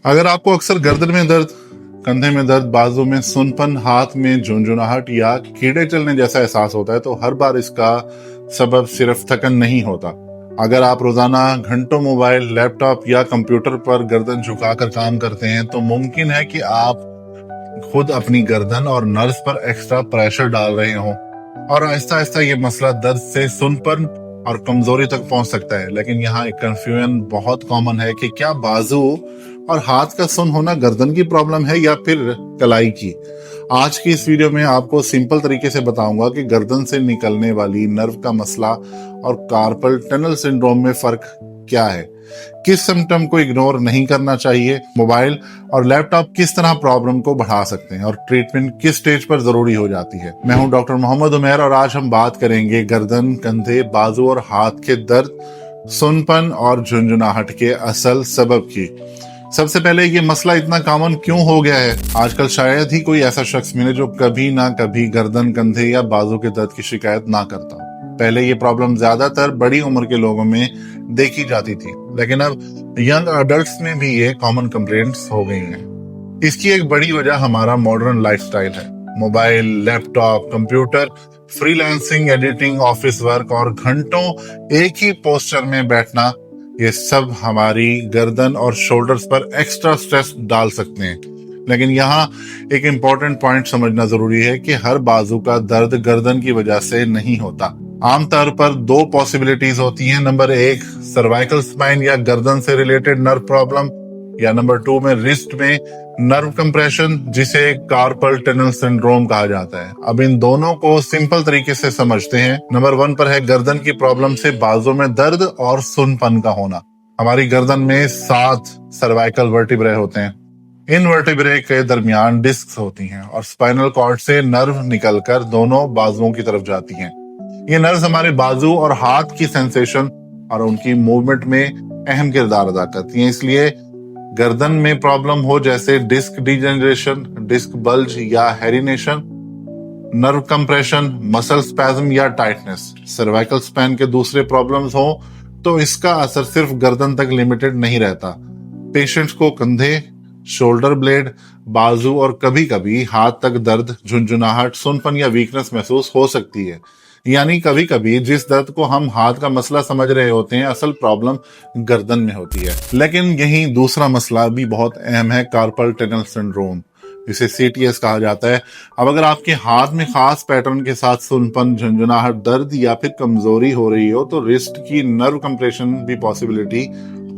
अगर आपको अक्सर गर्दन में दर्द, कंधे में दर्द, बाजू में सुनपन, हाथ में झुनझुनाहट या कीड़े चलने जैसा एहसास होता है तो हर बार इसका सबब सिर्फ थकन नहीं होता। अगर आप रोजाना घंटों मोबाइल, लैपटॉप या कंप्यूटर पर गर्दन झुकाकर काम करते हैं तो मुमकिन है कि आप खुद अपनी गर्दन और नर्व्स पर एक्स्ट्रा प्रेशर डाल रहे हों और आहिस्ता आहिस्ता ये मसला दर्द से सुनपन और कमजोरी तक पहुंच सकता है। लेकिन यहाँ एक कंफ्यूजन बहुत कॉमन है कि क्या बाजू और हाथ का सुन होना गर्दन की प्रॉब्लम है या फिर कलाई की। आज की इस वीडियो में आपको सिंपल तरीके से बताऊंगा कि गर्दन से निकलने वाली नर्व का मसला और कार्पल टनल सिंड्रोम में फर्क क्या है, किस सिम्टम को इग्नोर नहीं करना चाहिए, मोबाइल और लैपटॉप किस तरह प्रॉब्लम को बढ़ा सकते हैं और ट्रीटमेंट किस स्टेज पर जरूरी हो जाती है। मैं हूं डॉक्टर मोहम्मद उमैर और आज हम बात करेंगे गर्दन, कंधे, बाजू और हाथ के दर्द, सुनपन और झुनझुनाहट के असल सबब की। सबसे पहले ये मसला इतना कॉमन क्यों हो गया है? आजकल शायद ही कोई ऐसा शख्स मिले जो कभी ना कभी गर्दन, कंधे या बाजू के दर्द की शिकायत ना करता। पहले ये प्रॉब्लम ज्यादातर बड़ी उम्र के लोगों में देखी जाती थी, लेकिन अब यंग अडल्ट्स में भी ये कॉमन कंप्लेंट्स हो गई हैं। इसकी एक बड़ी वजह हमारा मॉडर्न लाइफस्टाइल है। Mobile, laptop, computer, freelancing, editing, office work और घंटों एक ही पोस्चर में बैठना, ये सब हमारी गर्दन और शोल्डर्स पर एक्स्ट्रा स्ट्रेस डाल सकते हैं। लेकिन यहाँ एक इम्पोर्टेंट पॉइंट समझना जरूरी है कि हर बाजू का दर्द गर्दन की वजह से नहीं होता। आमतौर पर दो पॉसिबिलिटीज होती हैं। नंबर 1, सर्वाइकल स्पाइन या गर्दन से रिलेटेड नर्व प्रॉब्लम, या नंबर 2 में रिस्ट में नर्व कंप्रेशन, जिसे कार्पल टनल सिंड्रोम कहा जाता है। अब इन दोनों को सिंपल तरीके से समझते हैं। नंबर 1 पर है गर्दन की प्रॉब्लम से बाजू में दर्द और सुनपन का होना। हमारी गर्दन में 7 सर्वाइकल वर्टिब्रे होते हैं। इन वर्टिब्रे के दरमियान डिस्क होती हैं और स्पाइनल कॉर्ड से नर्व निकलकर दोनों बाजुओं की तरफ जाती हैं। ये नर्व्स हमारे बाजू और हाथ की सेंसेशन और उनकी मूवमेंट में अहम किरदार अदा करती हैं। इसलिए गर्दन में प्रॉब्लम हो, जैसे डिस्क डिजेनरेशन, डिस्क बल्ज या हेरिनेशन, नर्व कंप्रेशन, मसल स्पैज्म या टाइटनेस, सर्वाइकल स्पैन के दूसरे प्रॉब्लम्स हो, तो इसका असर सिर्फ गर्दन तक लिमिटेड नहीं रहता। पेशेंट्स को कंधे, शोल्डर ब्लेड, बाजू और कभी कभी हाथ तक दर्द, झुनझुनाहट, सुनपन या वीकनेस महसूस हो सकती है। यानी कभी कभी जिस दर्द को हम हाथ का मसला समझ रहे होते हैं, असल प्रॉब्लम गर्दन में होती है। लेकिन यही दूसरा मसला भी बहुत अहम है, कार्पल टनल सिंड्रोम, जिसे CTS कहा जाता है। अब अगर आपके हाथ में खास पैटर्न के साथ सुनपन, झुनझुनाहट, दर्द या फिर कमजोरी हो रही हो तो रिस्ट की नर्व कंप्रेशन भी पॉसिबिलिटी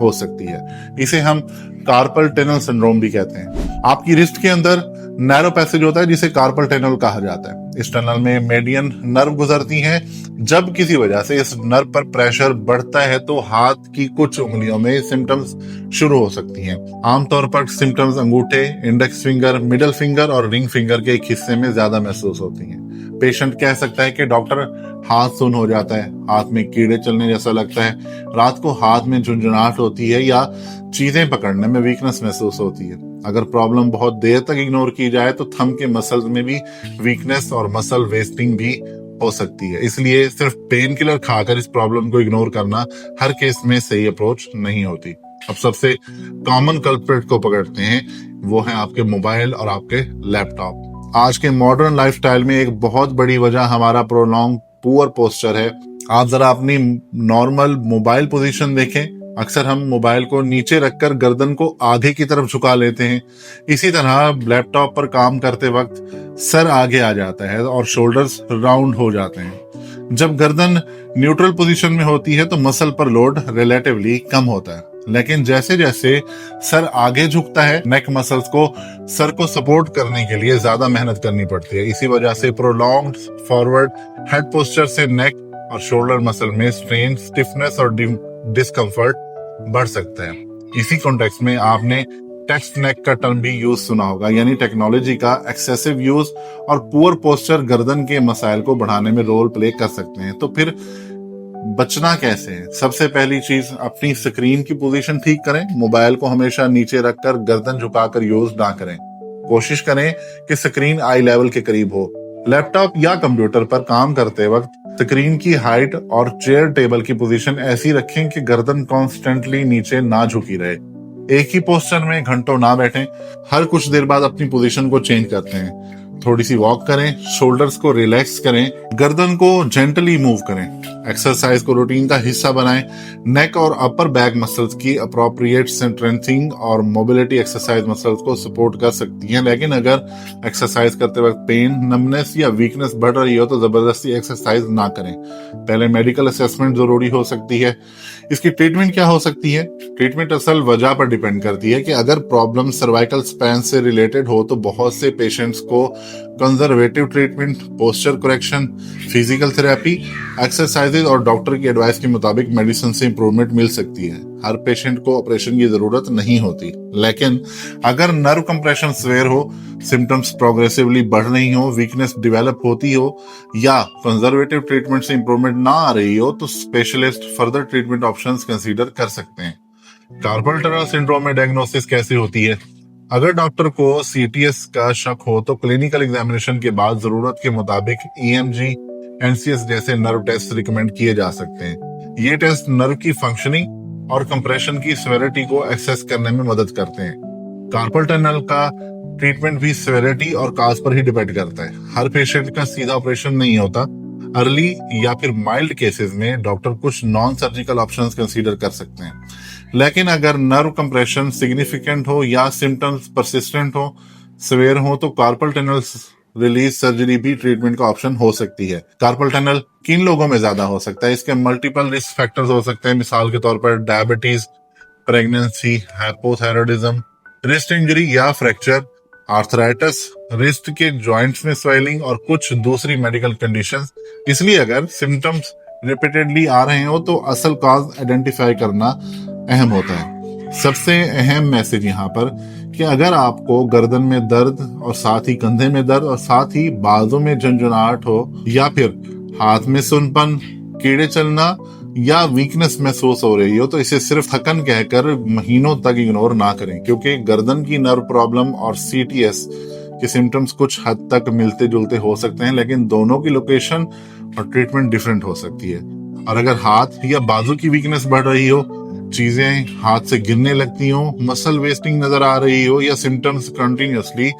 हो सकती है। इसे हम कार्पल टनल सिंड्रोम भी कहते हैं। आपकी रिस्ट के अंदर नैरो पैसेज होता है जिसे कार्पल टनल कहा जाता है। इस टनल में मेडियन नर्व गुजरती हैं। जब किसी वजह से इस नर्व पर प्रेशर बढ़ता है तो हाथ की कुछ उंगलियों में सिम्टम्स शुरू हो सकती हैं। आमतौर पर सिम्टम्स अंगूठे, इंडेक्स फिंगर, मिडल फिंगर और रिंग फिंगर के एक हिस्से में ज्यादा महसूस होती हैं। पेशेंट कह सकता है कि डॉक्टर, हाथ सुन हो जाता है, हाथ में कीड़े चलने जैसा लगता है, रात को हाथ में झुनझुनाहट होती है या चीजें पकड़ने में वीकनेस महसूस होती है। अगर प्रॉब्लम बहुत देर तक इग्नोर की जाए तो थंब के मसल्स में भी वीकनेस और मसल वेस्टिंग भी हो सकती है। इसलिए सिर्फ पेन किलर खाकर इस प्रॉब्लम को इग्नोर करना हर केस में सही अप्रोच नहीं होती। अब सबसे कॉमन कल्प्रिट को पकड़ते हैं, वो है आपके मोबाइल और आपके लैपटॉप। आज के मॉडर्न लाइफस्टाइल में एक बहुत बड़ी वजह हमारा प्रोलॉन्ग पुअर पोस्चर है। आप जरा अपनी नॉर्मल मोबाइल पोजीशन देखें। अक्सर हम मोबाइल को नीचे रखकर गर्दन को आगे की तरफ झुका लेते हैं। इसी तरह लैपटॉप पर काम करते वक्त सर आगे आ जाता है और शोल्डर्स राउंड हो जाते हैं। जब गर्दन न्यूट्रल पोजीशन में होती है तो मसल पर लोड रिलेटिवली कम होता है। लेकिन जैसे जैसे सर आगे झुकता है, नेक मसल्स को सर को सपोर्ट करने के लिए ज्यादा मेहनत करनी पड़ती है। इसी वजह से प्रोलॉन्ग्ड फॉरवर्ड हेड पोस्चर से नेक और शोल्डर मसल में स्ट्रेन, स्टिफनेस और डिस्कम्फर्ट बढ़ सकता है। इसी कॉन्टेक्स्ट में आपने टेक्स्ट नेक का टर्म भी यूज सुना होगा, यानी टेक्नोलॉजी का एक्सेसिव यूज और पुअर पोस्चर गर्दन के मसाइल को बढ़ाने में रोल प्ले कर सकते हैं। तो फिर बचना कैसे है? सबसे पहली चीज, अपनी स्क्रीन की पोजीशन ठीक करें। मोबाइल को हमेशा नीचे रखकर गर्दन झुकाकर यूज ना करें। कोशिश करें कि स्क्रीन आई लेवल के करीब हो। लैपटॉप या कंप्यूटर पर काम करते वक्त स्क्रीन की हाइट और चेयर टेबल की पोजीशन ऐसी रखें कि गर्दन कॉन्स्टेंटली नीचे ना झुकी रहे। एक ही पोस्चर में घंटों ना बैठें, हर कुछ देर बाद अपनी पोजीशन को चेंज करते हैं। थोड़ी सी वॉक करें, शोल्डर्स को रिलैक्स करें, गर्दन को जेंटली मूव करें, एक्सरसाइज को रूटीन का हिस्सा बनाएं। नेक और अपर बैक मसल्स की अप्रोप्रिएट स्ट्रेंथनिंग और मोबिलिटी एक्सरसाइज मसल्स को सपोर्ट कर सकती हैं, लेकिन अगर एक्सरसाइज करते वक्त पेन, नमनेस या वीकनेस बढ़ रही हो तो जबरदस्ती एक्सरसाइज ना करें। पहले मेडिकल असेसमेंट जरूरी हो सकती है। इसकी ट्रीटमेंट क्या हो सकती है? ट्रीटमेंट असल वजह पर डिपेंड करती है कि अगर प्रॉब्लम सर्वाइकल स्पैन से रिलेटेड हो तो बहुत से पेशेंट्स को conservative treatment, posture correction, physical therapy, exercises और डॉक्टर की एडवाइस के मुताबिक मेडिसिन से इंप्रूवमेंट मिल सकती है। हर पेशेंट को ऑपरेशन की जरूरत नहीं होती, लेकिन अगर नर्व कंप्रेशन सिवियर हो, सिम्टम्स प्रोग्रेसिवली बढ़ रही हो, वीकनेस डेवलप होती हो या कंजर्वेटिव ट्रीटमेंट से इंप्रूवमेंट ना आ रही हो तो specialist further treatment options consider कर सकते हैं। कार्पल टनल सिंड्रोम में डायग्नोसिस कैसे होती है? अगर डॉक्टर को सीटीएस का शक हो तो क्लिनिकल एग्जामिनेशन के बाद जरूरत के मुताबिक ईएमजी, एनसीएस जैसे नर्व टेस्ट रिकमेंड किए जा सकते हैं। ये टेस्ट नर्व की फंक्शनिंग और कंप्रेशन की सिवियरिटी को एक्सेस करने में मदद करते हैं। कार्पल टनल का ट्रीटमेंट भी सिवियरिटी और काज पर ही डिपेंड करता है। हर पेशेंट का सीधा ऑपरेशन नहीं होता। अर्ली या फिर माइल्ड केसेस में डॉक्टर कुछ नॉन सर्जिकल ऑप्शंस कंसीडर कर सकते हैं, लेकिन अगर नर्व कंप्रेशन सिग्निफिकेंट हो या सिम्टम्स परसिस्टेंट हो, सिवियर हो तो कार्पल टनल रिलीज सर्जरी भी ट्रीटमेंट का ऑप्शन हो सकती है। कार्पल टनल किन लोगों में ज्यादा हो सकता है? इसके मल्टीपल रिस्क फैक्टर्स हो सकते हैं, मिसाल के तौर पर diabetes, pregnancy, hypothyroidism, wrist injury या फ्रैक्चर, आर्थराइटिस, रिस्ट के जॉइंट्स में स्वेलिंग और कुछ दूसरी मेडिकल कंडीशंस। इसलिए अगर सिम्टम्स रिपीटेडली आ रहे हो तो असल कॉज आइडेंटिफाई करना अहम होता है। सबसे अहम मैसेज यहाँ पर कि अगर आपको गर्दन में दर्द और साथ ही कंधे में दर्द और साथ ही बाजू में झंझनाहट हो या फिर हाथ में सुनपन, कीड़े चलना या वीकनेस महसूस हो रही हो तो इसे सिर्फ थकन कहकर महीनों तक इग्नोर ना करें, क्योंकि गर्दन की नर्व प्रॉब्लम और सीटीएस के सिम्टम्स कुछ हद तक मिलते जुलते हो सकते हैं, लेकिन दोनों की लोकेशन और ट्रीटमेंट डिफरेंट हो सकती है। और अगर हाथ या बाजू की वीकनेस बढ़ रही हो, चीजें हाथ से गिरने लगती हो, मसल वेस्टिंग नजर आ रही हो या सिम्टम्स कंटिन्यूअसली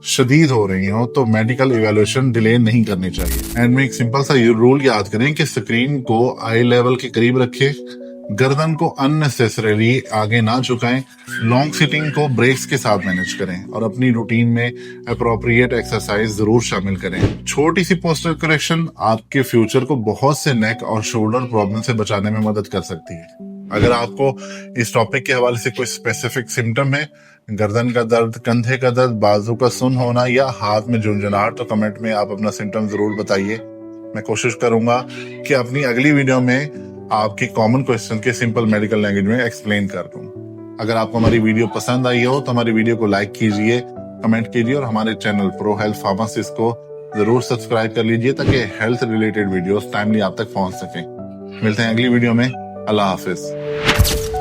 शदीद हो रही हो तो मेडिकल इवैल्यूएशन डिले नहीं करनी चाहिए। एंड में एक सिंपल सा रूल याद करें कि स्क्रीन को आई लेवल के करीब रखें, गर्दन को अननेसेसरीली आगे ना झुकाएं, लॉन्ग सिटिंग को ब्रेक्स के साथ मैनेज करें और अपनी रूटीन में अप्रोप्रिएट एक्सरसाइज जरूर शामिल करें। छोटी सी पोस्चर करेक्शन आपके फ्यूचर को बहुत से नेक और शोल्डर प्रॉब्लम से बचाने में मदद कर सकती है। अगर आपको इस टॉपिक के हवाले से कोई स्पेसिफिक सिम्टम है, गर्दन का दर्द, कंधे का दर्द, बाजू का सुन होना या हाथ में झुंझुनाहट, तो कमेंट में आप अपना सिम्टम जरूर बताइए। मैं कोशिश करूंगा कि अपनी अगली वीडियो में आपकी कॉमन क्वेश्चन के सिंपल मेडिकल लैंग्वेज में एक्सप्लेन कर दूं। अगर आपको हमारी वीडियो पसंद आई हो तो हमारी वीडियो को लाइक कीजिए, कमेंट कीजिए और हमारे चैनल प्रो हेल्थ फार्मासिस्ट को जरूर सब्सक्राइब कर लीजिए ताकि हेल्थ रिलेटेड वीडियोस टाइमली आप तक पहुंच सके। मिलते हैं अगली वीडियो में। अल्लाह हाफिज।